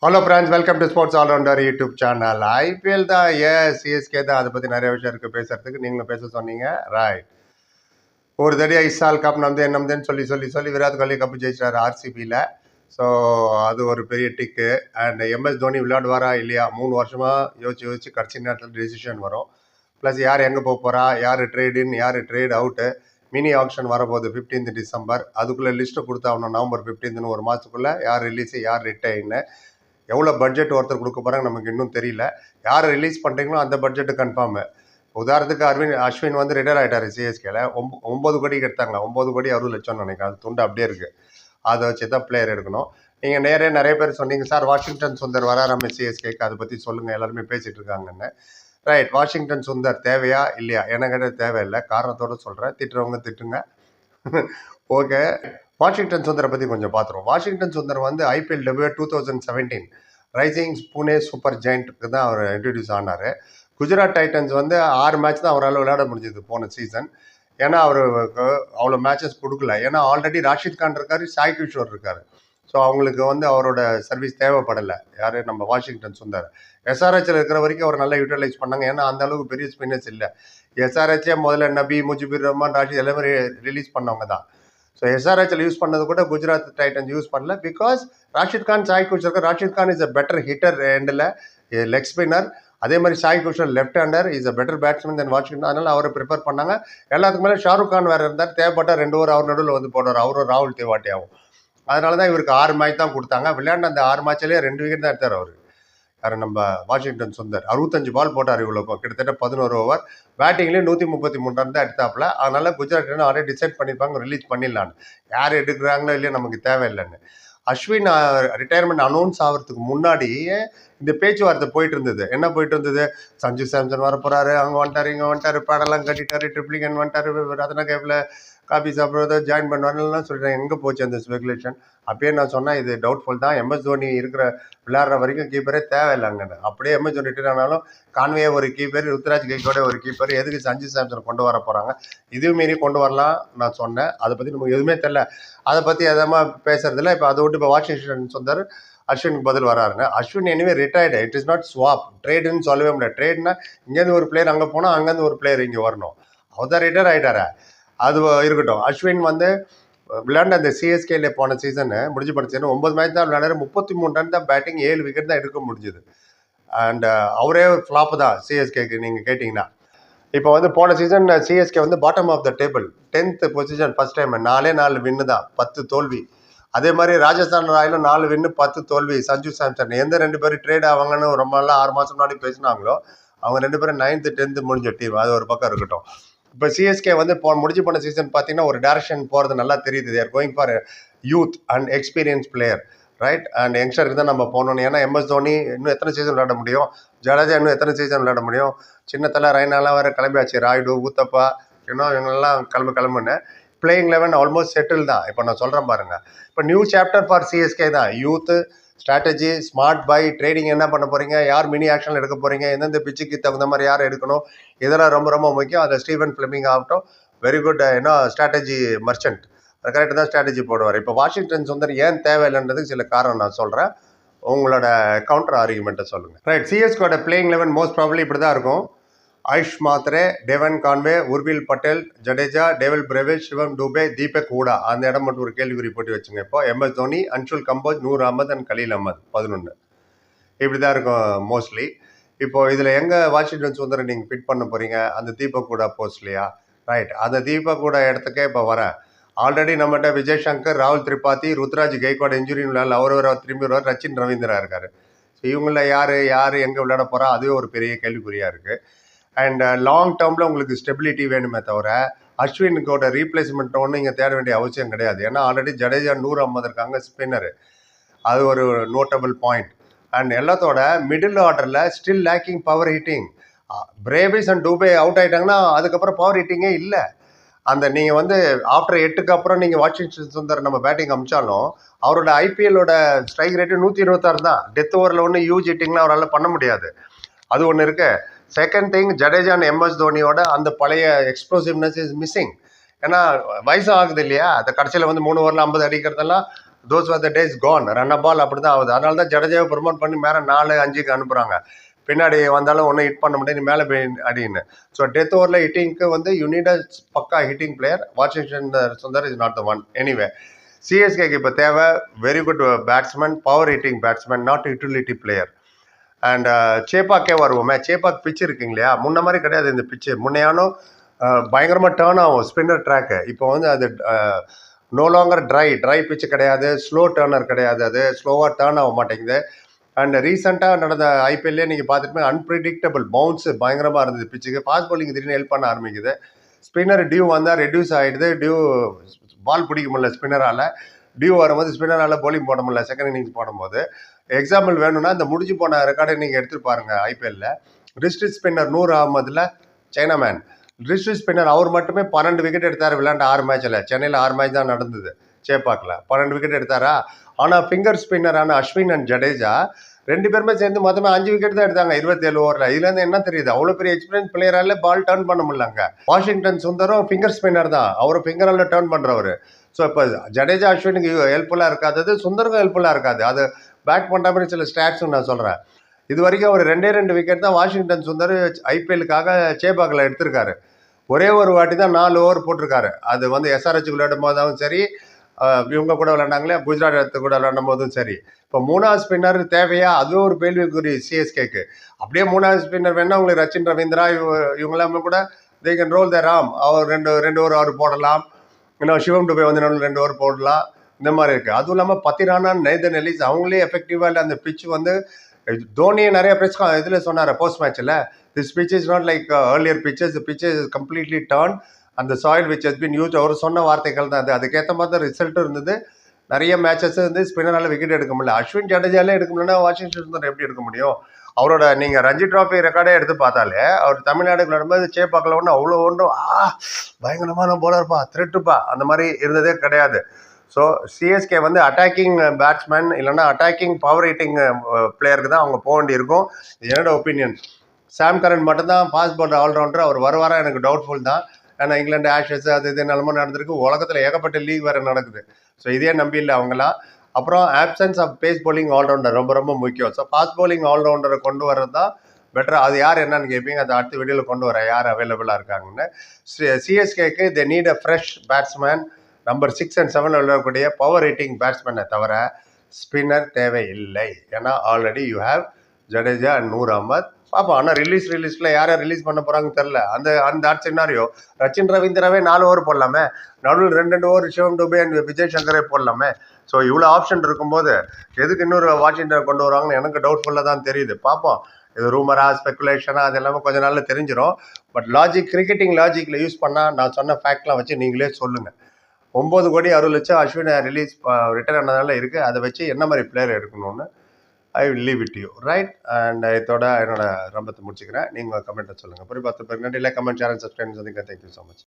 Hello friends, welcome to sports allrounder YouTube channel. IPL தான், CSK தான், அதை பற்றி நிறைய விஷயம் இருக்குது பேசுறதுக்கு. நீங்களும் பேச சொன்னீங்க, ரைட். ஒரு தடவை ஐசால் கப் நம்துன்னு சொல்லி சொல்லி சொல்லி விராட் கோலி கப் ஜெயிச்சார் ஆர்சிபியில். ஸோ அது ஒரு பெரிய டிக்கு. அண்ட் எம்எஸ் தோனி விளையாடுவாரா இல்லையா 3 வருஷமாக யோசிச்சு கடைசி நேரத்தில் டெசிஷன் வரும். ப்ளஸ் யார் எங்கே போக போகிறா, யார் ட்ரேட் இன், யார் ட்ரேட் அவுட்டு. மினி ஆப்ஷன் வரப்போகுது 15th டிசம்பர். அதுக்குள்ளே லிஸ்ட்டை கொடுத்தாகணும். நவம்பர் 15th ஒரு மாதத்துக்குள்ளே யார் ரிலீஸு, யார் ரிட்டைன்னு, எவ்வளோ பட்ஜெட் ஒருத்தர் கொடுக்க போகிறாங்க நமக்கு இன்னும் தெரியல. யார் ரிலீஸ் பண்ணுறீங்களோ அந்த பட்ஜெட்டு கன்ஃபார்மு. உதாரணத்துக்கு அஸ்வின் வந்து ரிட்டையர் ஆகிட்டார் சிஎஸ்கேல. 9 கோடிக்கு எடுத்தாங்க. 9 கோடி 60 லட்சம் நினைக்கிறேன். அது துண்டு அப்படியே இருக்குது. அதை வச்சு தான் பிளேயர் எடுக்கணும். நீங்கள் நிறைய பேர் சொன்னீங்க, சார் வாஷிங்டன் சுந்தர் வராராமே சிஎஸ்கேக்கு, அதை பற்றி சொல்லுங்கள், எல்லாருமே பேசிகிட்டு இருக்காங்கன்னு. ரைட், வாஷிங்டன் சுந்தர் தேவையா இல்லையா? எனக்கு தேவையில்லை, காரணத்தோடு சொல்கிறேன். திட்டுறவங்க திட்டுங்க. ஓகே, வாஷிங்டன் சுந்தரை பற்றி கொஞ்சம் பார்த்துருவோம். வாஷிங்டன் சுந்தர் வந்து IPL debut 2017 rising Pune super ஜெயிண்ட்டுக்கு தான் அவர் இன்ட்ரடியூஸ் ஆனார். குஜராத் டைட்டன்ஸ் வந்து 6 மேட்ச் தான் அவரால் விளையாட முடிஞ்சது போன சீசன். ஏன்னா அவருக்கு அவ்வளோ மேட்சஸ் கொடுக்கல. ஏன்னா ஆல்ரெடி ராஷித் கான் இருக்கார், சாய் கிஷோர் இருக்கார். ஸோ அவங்களுக்கு வந்து அவரோட சர்வீஸ் தேவைப்படலை. யார்? நம்ம வாஷிங்டன் சுந்தர். எஸ்ஆர்ஹெச்சில் இருக்கிற வரைக்கும் அவர் நல்லா யூட்டிலைஸ் பண்ணாங்க. ஏன்னா அந்த அளவுக்கு பெரிய ஸ்பின்னர்ஸ் இல்லை. எஸ்ஆர்ஹெச்சே முதல்ல நபி, முஜிபுர் ரஹ்மான், ராஷித் எல்லாமே ரிலீஸ் பண்ணவங்க தான். ஸோ எஸ்ஆர்ஹெச்சில் யூஸ் பண்ணது கூட குஜராத் டைட்டன்ஸ் யூஸ் பண்ணல. Because Rashid Khan, Sai Kishore. Rashid Khan is a better hitter எண்டில், லெக் ஸ்பின்னர். அதே மாதிரி Sai Kishore left hander, is a better batsman then Washington. அதனால் அவரை ப்ரிஃபர் பண்ணாங்க. எல்லாத்துக்கு மேலே ஷாருக் கான் வேறு இருந்தார். தேவைப்பட்ட 2 ஓவர் அவர் நடுவில் வந்து போடுவார். அவரும் ராகுல் தேவாட்டி ஆகும். அதனால தான் இவருக்கு 6 மேட்ச் தான் கொடுத்தாங்க. விளையாண்ட அந்த 6 மேட்ச்லேயே 2 விக்கெட் தான் எடுத்தார் அவர். யார்? நம்ம வாஷிங்டன் சுந்தர். 65 பால் போட்டார். இவ்வளோ கிட்டத்தட்ட 11 ஓவர். பேட்டிங்லேயும் 133 ரன் தான் எடுத்தாப்புல. அதனால குஜராத் ஆல்ரெடி டிசைட் பண்ணியிருப்பாங்க ரிலீஸ் பண்ணிடலான்னு. யார் எடுக்கிறாங்களோ இல்லையோ நமக்கு தேவையில்லைன்னு. அஸ்வின் ரிட்டையர்மெண்ட் அனௌன்ஸ் ஆகிறதுக்கு முன்னாடியே இந்த பேச்சுவார்த்தை போயிட்டு இருந்தது. என்ன போயிட்டு இருந்தது? சஞ்சு சாம்சன் வர போகிறாரு, அங்கே வந்துட்டார், இங்கே வந்துட்டார், பேடெல்லாம் கட்டிட்டாரு, ட்ரிப்ளிகன் வந்துட்டார், ரத்னா கேப்பில் காபி சாப்பிட்றத ஜாயின் பண்ணுவாருலாம் சொல்கிறேன். எங்கே போச்சு அந்த ஸ்பெகுலேஷன்? அப்பயே நான் சொன்னேன், இது டவுட்ஃபுல் தான். எம்எஸ் தோனி இருக்கிற விளையாடுற வரைக்கும் கீப்பரே தேவையில்லைங்கன்னு. அப்படியே எம்எஸ் தோனி ரிட்டையர் ஆனாலும் கான்வே ஒரு கீப்பர், ருத்ராஜ் கைக்கோட ஒரு கீப்பர், எதுக்கு சஞ்சு சாம்சன் கொண்டு வர போகிறாங்க? இதுவும் மீறி கொண்டு வரலாம் நான் சொன்னேன். அதை பற்றி நமக்கு எதுவுமே தெரியல. அதை பற்றி எதமாக பேசுறதில்ல. இப்போ அதை விட்டு இப்போ வாஷிங்டன் சுந்தர் அஸ்வினுக்கு பதில் வராருங்க. Ashwin anyway retired. It is not swap. ட்ரேடுன்னு சொல்லவே முடியாது. ட்ரேட்னா இங்கேருந்து ஒரு பிளேயர் அங்கே போனால் அங்கேருந்து ஒரு பிளேயர் இங்கே வரணும். அவர் தான் ரிட்டையர் ஆகிட்டாரா? அது இருக்கட்டும். அஸ்வின் வந்து விளையாண்ட அந்த சிஎஸ்கேல போன சீசனு முடிஞ்சு படிச்சேன்னு 9 மேட்ச் தான் விளையாடுற. 33 ரன் தான் பேட்டிங், 7 விக்கெட் தான் எடுக்க முடிஞ்சுது. அண்ட் அவரே ஃப்ளாப் தான் சிஎஸ்கேக்கு நீங்கள் கேட்டிங்கன்னா. இப்போ வந்து போன சீசன் சிஎஸ்கே வந்து bottom of the table, 10th position first time. 4 win தான், 10 தோல்வி. அதே மாதிரி ராஜஸ்தான் ராயலும் 4 வின்னு 10 தோல்வி. சஞ்சு சாம்சன் எந்த 2 பேரும் ட்ரேட் ஆவாங்கன்னு ரொம்ப நாள் 6 மாதம் முன்னாடி பேசினாங்களோ அவங்க 2 பேரும் 9th 10th முடிஞ்ச டீம். அது ஒரு பக்கம் இருக்கட்டும். இப்போ சிஎஸ்கே வந்து முடிஞ்சு போன சீசன் பார்த்தீங்கன்னா ஒரு டைரக்ஷன் போகிறது நல்லா தெரியுது. They're going for youth and experience player, right. And யங்ஸ்டருக்கு தான் நம்ம போகணும். ஏன்னா எம்எஸ் தோனி இன்னும் எத்தனை சீசன் விளையாட முடியும்? ஜடேஜா இன்னும் எத்தனை சீசன் விளையாட முடியும்? சின்ன தலை ரைனாலாம் வேறு கிளம்பியாச்சு. ராய்டு, ஊத்தப்பா, இன்னும் இவங்கெல்லாம் கிளம்புன்னு. பிளேயிங் 11 ஆல்மோஸ்ட் செட்டில் தான். இப்போ நான் சொல்கிறேன் பாருங்கள். இப்போ நியூ சாப்டர் ஃபார் சிஎஸ்கே தான். Youth, strategy, smart buy, trading என்ன பண்ண போகிறீங்க, யார் மினி ஆக்ஷன் எடுக்க போகிறீங்க, எந்தெந்த பிச்சுக்கு தகுந்த மாதிரி யார் எடுக்கணும், இதெல்லாம் ரொம்ப ரொம்ப முக்கியம். அதில் ஸ்டீவன் ஃபிளெமிங் ஆகட்டும், வெரி குட் ஸ்ட்ராட்டஜி மர்ச்சன்ட். அது கரெக்டாக தான் ஸ்ட்ராட்டஜி போடுவார். இப்போ வாஷிங்டன் சுந்தர் ஏன் தேவையில்லைன்றதுக்கு சில காரணம் நான் சொல்கிறேன். உங்களோட கவுண்டர் ஆர்குமெண்ட்டை சொல்லுங்கள். ரைட், சிஎஸ்கோட பிளேயிங் 11 மோஸ்ட் ப்ராபப்ளி இப்படி தான் இருக்கும். Ayush Mhatre, Devon Conway, Urvil Patel, Jadeja, Dewald Brevis, Shivam Dube, Deepak Hooda. அந்த இடம் மட்டும் ஒரு கேள்விக்குறி போட்டு வச்சுங்க. இப்போ எம்எஸ் தோனி, அன்ஷுல் கம்போஸ், நூர் அகமது அண்ட் கலீல் அகமது 11. இப்படி தான் இருக்கும் மோஸ்ட்லி. இப்போ இதில் எங்கே வாஷிங்டன் சுந்தரை நீங்கள் ஃபிட் பண்ண போகிறீங்க? அந்த தீபக் ஹூடா போஸ்ட்லையா? ரைட், அந்த தீபக் ஹூடா இடத்துக்கே இப்போ வரேன். ஆல்ரெடி நம்மகிட்ட விஜய் சங்கர், ராகுல் திரிபாதி, ருத்ராஜ் கைக்வாட் இன்ஜுரின்னு விளையாடல. அவர் திரும்பி வருவார். ரச்சின் ரவீந்திரா இருக்கார். ஸோ இவங்களில் யார் எங்கே விளையாட போகிறா? அதுவே ஒரு பெரிய கேள்விக்குறியாக இருக்குது. அண்ட் லாங் டேர்மில் உங்களுக்கு ஸ்டெபிலிட்டி வேணுமே தவிர அஸ்வினுக்கோட ரீப்ளேஸ்மெண்ட் ஒன்றும் இங்கே தேட வேண்டிய அவசியம் கிடையாது. ஏன்னா ஆல்ரெடி ஜடேஜா, நூர் அகமது இருக்காங்க, ஸ்பின்னரு. அது ஒரு நோட்டபிள் பாயிண்ட். அண்ட் எல்லாத்தோட மிடில் ஆர்டரில் still lacking power hitting. Brevis and Dube out ஆகிட்டாங்கன்னா அதுக்கப்புறம் பவர் ஹிட்டிங்கே இல்லை. அந்த நீங்கள் வந்து ஆஃப்டர் 8க்கு அப்புறம் நீங்கள் வாஷிங்டன் சுந்தர் நம்ம பேட்டிங் அமிச்சாலும் அவரோட ஐபிஎல்லோட ஸ்ட்ரைக் ரேட்டு 126 தான். டெத் ஓவரில் ஒன்று யூஜ் ஹிட்டிங்லாம் அவரால் பண்ண முடியாது. அது ஒன்று இருக்கு. Second thing, Jadeja and MS தோனியோட அந்த பழைய எக்ஸ்ப்ளோசிவ்னஸ் இஸ் மிஸ்ஸிங். ஏன்னா வயசு ஆகுது இல்லையா? அந்த கடைசியில் வந்து 3 ஓவரில் 50 அடிக்கிறதெல்லாம் those are the days gone. Run ball அப்படி தான் ஆகுது. அதனால தான் ஜடேஜாவை ப்ரொமோட் பண்ணி மேலே 4-5க்கு அனுப்புகிறாங்க. பின்னாடி வந்தாலும் ஒன்றும் ஹிட் பண்ண முடியாது, மேலே போய் அடின்னு. ஸோ டெத் ஓவரில் ஹிட்டிங்க்கு வந்து you need a pakka hitting player. Washington Sundar is not the one. Anyway சிஎஸ்கேக்கு இப்போ தேவை very good batsman, power hitting batsman, not utility player. And சேப்பாக்கே வருவோமே. சேப்பாக் பிச்சு இருக்குங்க இல்லையா, முன்ன மாதிரி கிடையாது இந்த பிச்சு. முன்னையானும் பயங்கரமாக டேர்ன் ஆகும் ஸ்பின்னர் ட்ராக்கு. இப்போ வந்து அது நோ லாங்கர் ட்ரை பிச்சு கிடையாது, ஸ்லோ டேர்னர் கிடையாது, அது ஸ்லோவாக டேர்ன் ஆக மாட்டேங்குது. அண்ட் ரீசெண்டாக நடந்த ஐபிஎல்லே நீங்கள் பார்த்துட்டு அன்பிரிடிக்டபிள் பவுன்ஸு பயங்கரமாக இருந்தது பிச்சுக்கு. ஃபாஸ்ட் பவுலிங் திடீர்னு ஹெல்ப் பண்ண ஆரம்பிக்குது. ஸ்பின்னர் டியூ வந்தால் ரெடியூஸ் ஆகிடுது. டியூ பால் பிடிக்க முடியல ஸ்பின்னரால். டியூ வரும்போது ஸ்பின்னரால் பவுலிங் போட முடியல செகண்ட் இன்னிங்ஸ் போடும்போது. எக்ஸாம்பிள் வேணும்னா இந்த முடிஞ்சு போன ரெக்கார்டை நீங்கள் எடுத்துட்டு பாருங்க. ஐபிஎல்ல ரிஸ்ட் ஸ்பின்னர் நூர் அகமதில் சைனாமேன் ரிஸ்ட் ஸ்பின்னர் அவர் மட்டுமே 12 விக்கெட் எடுத்தார் விளையாண்ட 6 மேட்சில். சென்னையில் 6 மேட்ச் தான் நடந்தது சேப்பாக்கில். 12 விக்கெட் எடுத்தாரா. ஆனால் ஃபிங்கர் ஸ்பின்னரான அஸ்வின் அண்ட் ஜடேஜா 2 பேருமே சேர்ந்து மொத்தமாக 5 விக்கெட் தான் எடுத்தாங்க 27 ஓவரில். இதுலேருந்து என்ன தெரியுது, அவ்வளோ பெரிய எக்ஸ்பீரியன்ஸ் பிளேயரால பால் டர்ன் பண்ண முடியலங்க. வாஷிங்டன் சுந்தரம் ஃபிங்கர் ஸ்பின்னர் தான், அவர் ஃபிங்கரால் டர்ன் பண்ணுறவர். ஸோ இப்போ ஜடேஜா அஸ்வினுக்கு ஹெல்ப்ஃபுல்லாக இருக்காது, சுந்தருக்கும் ஹெல்ப்ஃபுல்லாக இருக்காது. அது பேக் பண்ணுற மாதிரி சில ஸ்டாட்ஸும் நான் சொல்கிறேன். இது வரைக்கும் அவர் 2 விக்கெட் தான் வாஷிங்டன் சுந்தர் ஐபிஎல்லுக்காக சேப்பாக்கில் எடுத்திருக்காரு. ஒரே ஒரு வாட்டி தான் 4 ஓவர் போட்டிருக்காரு. அது வந்து எஸ்ஆர்ஹெச் விளையாடும் போதும் சரி, இவங்க கூட விளையாண்டாங்களே குஜராத் எடுத்து கூட விளையாடும் போதும் சரி. இப்போ 3வது ஸ்பின்னர் தேவையா, அதுவே ஒரு கேள்விக்குறி சிஎஸ்கேக்கு. அப்படியே 3வது ஸ்பின்னர் வேணா உங்களுக்கு ரச்சின் ரவீந்திரா இவங்களாமே கூட தே கேன் ரோல் த ராம். அவர் ரெண்டு ஓவர் அவர் போடலாம். இன்னும் சிவம் டுபே வந்து 2 ஓவர் போடலாம். இந்த மாதிரி இருக்குது. அதுவும் இல்லாமல் பத்திரானா, நேதன் எலிஸ் அவங்களே எஃபெக்டிவாக இல்லை. அந்த பிச்சு வந்து தோனியை நிறைய பிரஸ் இதில் சொன்னார் போஸ்ட் மேட்ச்சில், this pitch is not like earlier pitches, the pitch is completely turn அந்த soil which has been use. அவர் சொன்ன வார்த்தைகள் தான் அது. அதுக்கேற்ற மாதிரி தான் ரிசல்ட்டும் இருந்தது. நிறைய மேட்சஸ் வந்து ஸ்பின்னரால் விக்கெட் எடுக்க முடியல. அஸ்வின் ஜடேஜாலே எடுக்க முடியலன்னா வாஷிங்டன் சுந்தர் எப்படி எடுக்க முடியும்? அவரோட நீங்கள் ரஞ்சி ட்ராஃபி ரெக்கார்டே எடுத்து பார்த்தாலே அவர் தமிழ்நாடு விளையாடும்போது சேப்பாக்கில் ஒன்றும் அவ்வளோ ஒன்றும் பயங்கரமான போலர்ப்பா, த்ரெட்டுப்பா அந்த மாதிரி இருந்ததே கிடையாது. ஸோ சிஎஸ்கே வந்து அட்டாக்கிங் பேட்ஸ்மேன் இல்லைன்னா அட்டாக்கிங் பவர் ஹிட்டிங் பிளேயருக்கு தான் அவங்க போக வேண்டியிருக்கும். என்னோட ஒப்பீனியன். சாம் கரன் மட்டும்தான் ஃபாஸ்ட் பாலர் ஆல்ரவுண்டர். அவர் வருவாரா எனக்கு டவுட்ஃபுல் தான். ஏன்னா இங்கிலாந்து ஆஷஸ் அது இது நிலமும் நடந்திருக்கு. உலகத்தில் ஏகப்பட்ட லீக் வேறு நடக்குது. ஸோ இதே நம்பி இல்லை அவங்களாம். அப்புறம் options of pace bowling allrounder ரொம்ப ரொம்ப முக்கியம். ஸோ ஃபாஸ்ட் பவுலிங் ஆல்ரவுண்டரை கொண்டு வர்றது தான் பெட்டர். அது யார் என்னன்னு கேட்பீங்க, அதை அடுத்த வீடியோவில் கொண்டு வர யார் அவைலபிளாக இருக்காங்கன்னு. சிஎஸ்கேக்கு they need a fresh batsman. Number 6 and 7 விளையாடக்கூடிய பவர் ஹிட்டிங் பேட்ஸ்மேனை தவிர ஸ்பின்னர் தேவையில்லை. ஏன்னா already you have Jadeja and Noor Ahmad. பார்ப்போம். ஆனால் ரிலீஸில் யாரை ரிலீஸ் பண்ண போகிறாங்கன்னு தெரில. அந்த சின்னாரியோ ரச்சின் ரவீந்திராவே 4 ஓவர் போடலாமே, நடுவில் 2 ஓவர் சிவம் டுபே அண்ட் விஜய் சங்கரே போடலாமே. ஸோ இவ்வளோ ஆப்ஷன் இருக்கும்போது எதுக்கு இன்னொரு வாஷிங்டன் கொண்டு வருவாங்கன்னு எனக்கு டவுட்ஃபுல்லாக தான் தெரியுது. பார்ப்போம். இது ரூமரா ஸ்பெக்குலேஷனா அது எல்லாமே கொஞ்சம் நாளில் தெரிஞ்சிடும். பட் கிரிக்கெட்டிங் லாஜிக்கில் யூஸ் பண்ணால் நான் சொன்ன ஃபேக்ட்லாம் வச்சு நீங்களே சொல்லுங்கள். 9 கோடி 60 லட்சம் அஸ்வினை ரிட்டர்ன் ஆனதால இருக்குது. அதை வச்சு என்ன மாதிரி பிளேயர் எடுக்கணும்னு I will leave it you right. And இதோட என்னோட ரம்பத்தை முடிச்சுக்கிறேன். நீங்கள் கமெண்ட்டை சொல்லுங்கள். புரிய 10 பேர் நன்றி. Comment, share and subscribe. Thank you so much.